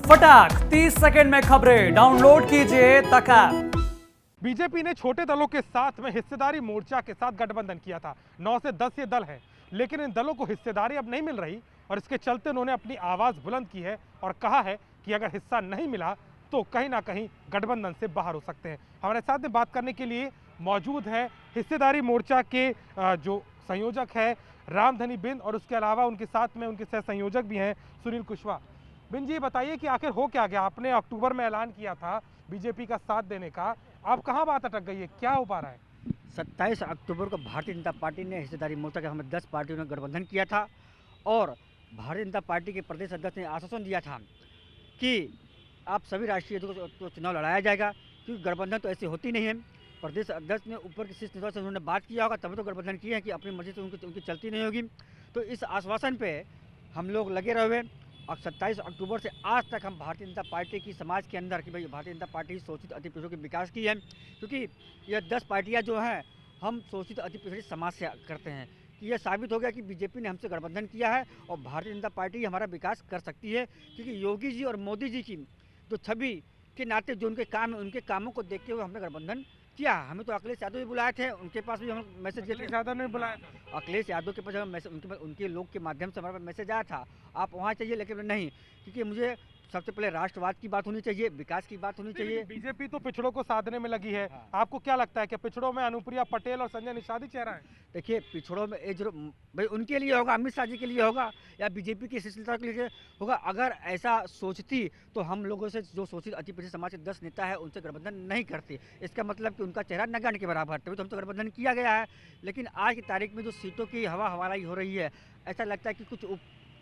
फटाक 30 सेकंड में खबरें डाउनलोड कीजिए तक ऐप। बीजेपी ने छोटे दलों के साथ में हिस्सेदारी मोर्चा के साथ गठबंधन किया था। 9 से 10 ये दल हैं, लेकिन इन दलों को हिस्सेदारी अब नहीं मिल रही और इसके चलते उन्होंने अपनी आवाज़ बुलंद की है और कहा है कि अगर हिस्सा नहीं मिला तो कहीं ना कहीं गठबंधन से बाहर हो सकते हैं। हमारे साथ में बात करने के लिए मौजूद है हिस्सेदारी मोर्चा के जो संयोजक है रामधनी बिंद और उसके अलावा उनके साथ में उनके सह संयोजक भी हैं सुनील कुशवाहा। बिंद जी, बताइए कि आखिर हो क्या गया? आपने अक्टूबर में ऐलान किया था बीजेपी का साथ देने का, अब कहाँ बात अटक गई है, क्या हो पा रहा है? 27 अक्टूबर को भारतीय जनता पार्टी ने हिस्सेदारी मोर्चा के हमें 10 पार्टियों ने गठबंधन किया था और भारतीय जनता पार्टी के प्रदेश अध्यक्ष ने आश्वासन दिया था कि आप सभी राष्ट्रीय अध्यक्षों को चुनाव लड़ाया जाएगा, क्योंकि गठबंधन तो ऐसी होती नहीं है। प्रदेश अध्यक्ष ने ऊपर के शीर्ष नेताओं से उन्होंने बात किया होगा, तभी तो गठबंधन किए हैं कि अपनी मर्जी से उनकी चलती नहीं होगी। तो इस आश्वासन पे हम लोग लगे रहे और 27 अक्टूबर से आज तक हम भारतीय जनता पार्टी की समाज के अंदर कि भाई भारतीय जनता पार्टी शोषित अति पिछड़ों के विकास की है, क्योंकि यह 10 पार्टियां जो हैं हम शोषित अति पिछड़े समाज से करते हैं कि यह साबित हो गया कि बीजेपी ने हमसे गठबंधन किया है और भारतीय जनता पार्टी हमारा विकास कर सकती है, क्योंकि योगी जी और मोदी जी की जो छवि के नाते जो उनके काम है उनके कामों को देखते हुए हमने गठबंधन किया। हमें तो अखिलेश यादव भी बुलाए थे, उनके पास भी हम मैसेज अखिलेश यादव ने बुलाया था। अखिलेश यादव के पास मैसेज उनके लोग के माध्यम से हमारे पास मैसेज आया था आप वहाँ चाहिए, लेकिन नहीं, क्योंकि मुझे सबसे पहले राष्ट्रवाद की बात होनी चाहिए, विकास की बात होनी चाहिए। बीजेपी तो पिछड़ों को साधने में लगी है। हाँ। आपको क्या लगता है कि पिछड़ों में अनुप्रिया पटेल और संजय निषाद चेहरा है? देखिए, पिछड़ों में जो भाई उनके लिए होगा, अमित शाह जी के लिए होगा या बीजेपी की शीर्षता के लिए होगा। अगर ऐसा सोचती तो हम लोगों से जो शोषित अति पिछड़े समाज के 10 नेता है उनसे गठबंधन नहीं करती। इसका मतलब कि उनका चेहरा नगण्य के बराबर, तभी तो हमसे गठबंधन किया गया है। लेकिन आज की तारीख में जो सीटों की हवाई हो रही है, ऐसा लगता है कि कुछ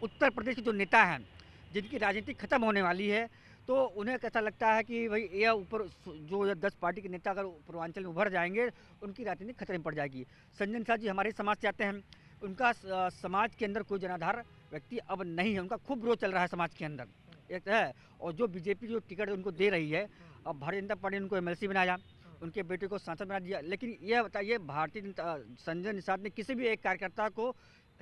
उत्तर प्रदेश के जो नेता हैं जिनकी राजनीति खत्म होने वाली है, तो उन्हें कैसा लगता है कि भाई यह ऊपर जो 10 पार्टी के नेता अगर पूर्वांचल में उभर जाएंगे उनकी राजनीति खतरे में पड़ जाएगी। संजय निषाद जी हमारे समाज से आते हैं, उनका समाज के अंदर कोई जनाधार व्यक्ति अब नहीं है, उनका खूब ग्रोथ चल रहा है समाज के अंदर एक है। और जो बीजेपी जो टिकट उनको दे रही है, अब भारतीय जनता पार्टी ने उनको MLC बनाया, उनके बेटे को सांसद बना दिया। लेकिन यह बताइए, भारतीय जनता संजय निषाद ने किसी भी एक कार्यकर्ता को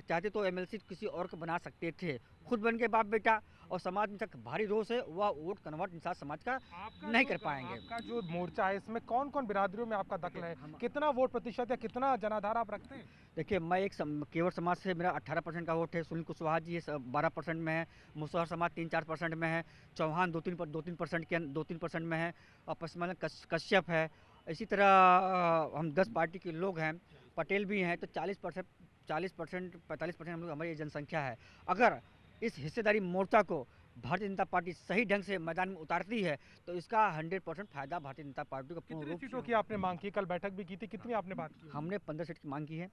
चाहते तो MLC किसी और को बना सकते थे, खुद बन के बाप बेटा, और समाज में तक भारी रोष है, वह वोट कन्वर्ट निषाद समाज का नहीं कर पाएंगे। आपका जो मोर्चा है इसमें कौन कौन बिरादरियों में आपका दखल है? कितना वोट प्रतिशत या कितना जनाधार आप रखते हैं? देखिए, मैं एक केवल समाज से मेरा 18% का वोट है, सुनील कुशवाहा जी 12% में है, मुसहर समाज 3-4% में है, चौहान 2-3% में है, और पश्चिम कश्यप है। इसी तरह हम 10 पार्टी के लोग हैं, पटेल भी हैं, तो 40%, 45% हम लोग हमारी जनसंख्या है। अगर इस हिस्सेदारी मोर्चा को भारतीय जनता पार्टी सही ढंग से मैदान में उतारती है तो इसका 100% फायदा भारतीय जनता पार्टी को पूर्ण रूप से। सीटों की आपने मांग की, कल बैठक भी की थी, कितनी आपने बात की? हमने 15 सीट की मांग की है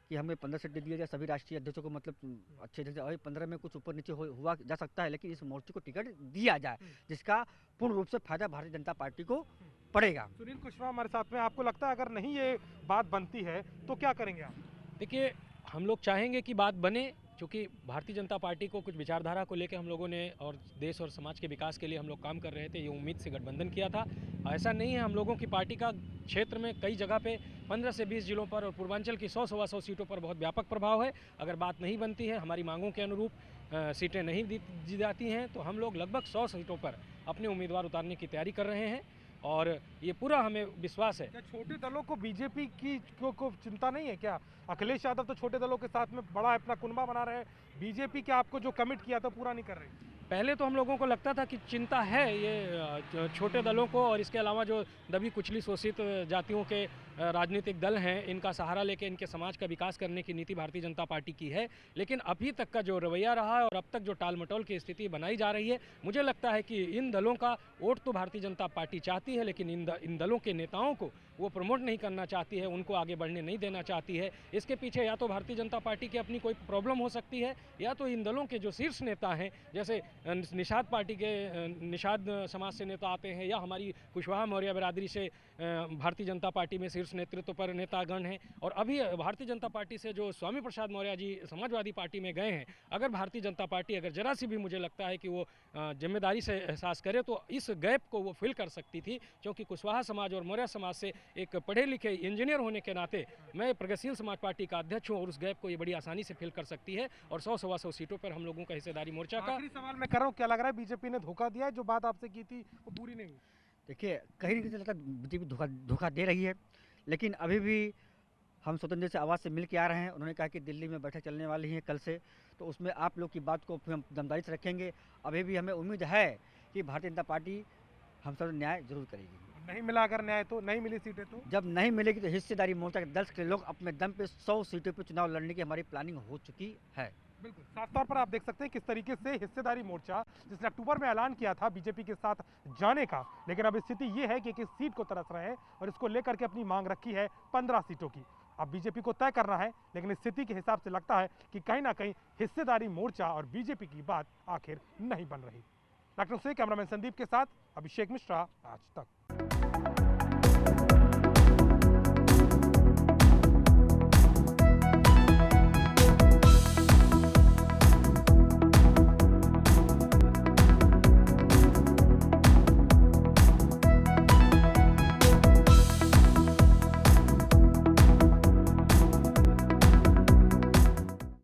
कि हमें 15 सीट दे दिया जाए सभी राष्ट्रीय अध्यक्षों को, मतलब अच्छे ढंग से। और 15 में कुछ ऊपर नीचे हुआ जा सकता है, लेकिन इस मोर्चे को टिकट दिया जाए जिसका पूर्ण रूप से फायदा भारतीय जनता पार्टी को पड़ेगा। सुनील कुशवाहा हमारे साथ में, आपको लगता है अगर नहीं ये बात बनती है तो क्या करेंगे आप? देखिए, हम लोग चाहेंगे कि बात बने, क्योंकि भारतीय जनता पार्टी को कुछ विचारधारा को लेकर हम लोगों ने और देश और समाज के विकास के लिए हम लोग काम कर रहे थे, ये उम्मीद से गठबंधन किया था। ऐसा नहीं है, हम लोगों की पार्टी का क्षेत्र में कई जगह पे 15 से 20 जिलों पर और पूर्वांचल की 100-125 सीटों पर बहुत व्यापक प्रभाव है। अगर बात नहीं बनती है, हमारी मांगों के अनुरूप सीटें नहीं दी जाती हैं, तो हम लोग लगभग 100 सीटों पर अपने उम्मीदवार उतारने की तैयारी कर रहे हैं और ये पूरा हमें विश्वास है। क्या छोटे दलों को बीजेपी की को चिंता नहीं है क्या? अखिलेश यादव तो छोटे दलों के साथ में बड़ा अपना कुनबा बना रहे हैं, बीजेपी क्या आपको जो कमिट किया था पूरा नहीं कर रही? पहले तो हम लोगों को लगता था कि चिंता है ये छोटे दलों को, और इसके अलावा जो दबी कुचली शोषित जातियों के राजनीतिक दल हैं, इनका सहारा लेके इनके समाज का विकास करने की नीति भारतीय जनता पार्टी की है। लेकिन अभी तक का जो रवैया रहा है और अब तक जो टाल मटोल की स्थिति बनाई जा रही है, मुझे लगता है कि इन दलों का वोट तो भारतीय जनता पार्टी चाहती है, लेकिन इन दलों के नेताओं को वो प्रमोट नहीं करना चाहती है, उनको आगे बढ़ने नहीं देना चाहती है। इसके पीछे या तो भारतीय जनता पार्टी की अपनी कोई प्रॉब्लम हो सकती है, या तो इन दलों के जो शीर्ष नेता हैं, जैसे निषाद पार्टी के निषाद समाज से नेता आते हैं, या हमारी कुशवाहा मौर्य बिरादरी से भारतीय जनता पार्टी में शीर्ष नेतृत्व पर नेतागण हैं, और अभी भारतीय जनता पार्टी से जो स्वामी प्रसाद मौर्य जी समाजवादी पार्टी में गए हैं। अगर भारतीय जनता पार्टी अगर जरा सी भी मुझे लगता है कि वो जिम्मेदारी से एहसास करे तो इस गैप को वो फिल कर सकती थी, क्योंकि कुशवाहा समाज और मौर्य समाज से एक पढ़े लिखे इंजीनियर होने के नाते मैं प्रगतिशील समाज पार्टी का अध्यक्ष हूँ और उस गैप को ये बड़ी आसानी से फिल कर सकती है और 100-125 सीटों पर हम लोगों का हिस्सेदारी मोर्चा का। आखिरी सवाल मैं कर रहा हूँ, क्या लग रहा है बीजेपी ने धोखा दिया है? जो बात आपसे की थी वो पूरी नहीं हुई? देखिए, कहीं न कहीं लगता है बीजेपी धोखा दे रही है, लेकिन अभी भी हम स्वतंत्र से आवाज़ से मिल के आ रहे हैं। उन्होंने कहा कि दिल्ली में बैठक चलने वाली है कल से, तो उसमें आप लोग की बात को फिर हम दमदारी से रखेंगे। अभी भी हमें उम्मीद है कि भारतीय जनता पार्टी हम सब न्याय जरूर करेगी। नहीं मिला अगर न्याय तो, नहीं मिली सीटें तो? जब नहीं मिलेगी तो हिस्सेदारी मोर्चा के 10 के लोग अपने दम पे 100 सीटों पे चुनाव लड़ने की हमारी प्लानिंग हो चुकी है। बिल्कुल, साफ तौर पर आप देख सकते हैं किस तरीके से हिस्सेदारी मोर्चा, जिसने अक्टूबर में ऐलान किया था बीजेपी के साथ जाने का, लेकिन अब स्थिति ये है कि किस सीट को तरस रहे हैं और इसको लेकर के अपनी मांग रखी है 15 सीटों की। अब बीजेपी को तय करना है, लेकिन स्थिति के हिसाब से लगता है कि कहीं ना कहीं हिस्सेदारी मोर्चा और बीजेपी की बात आखिर नहीं बन रही। लखनऊ से कैमरामैन संदीप के साथ अभिषेक मिश्रा, आज तक।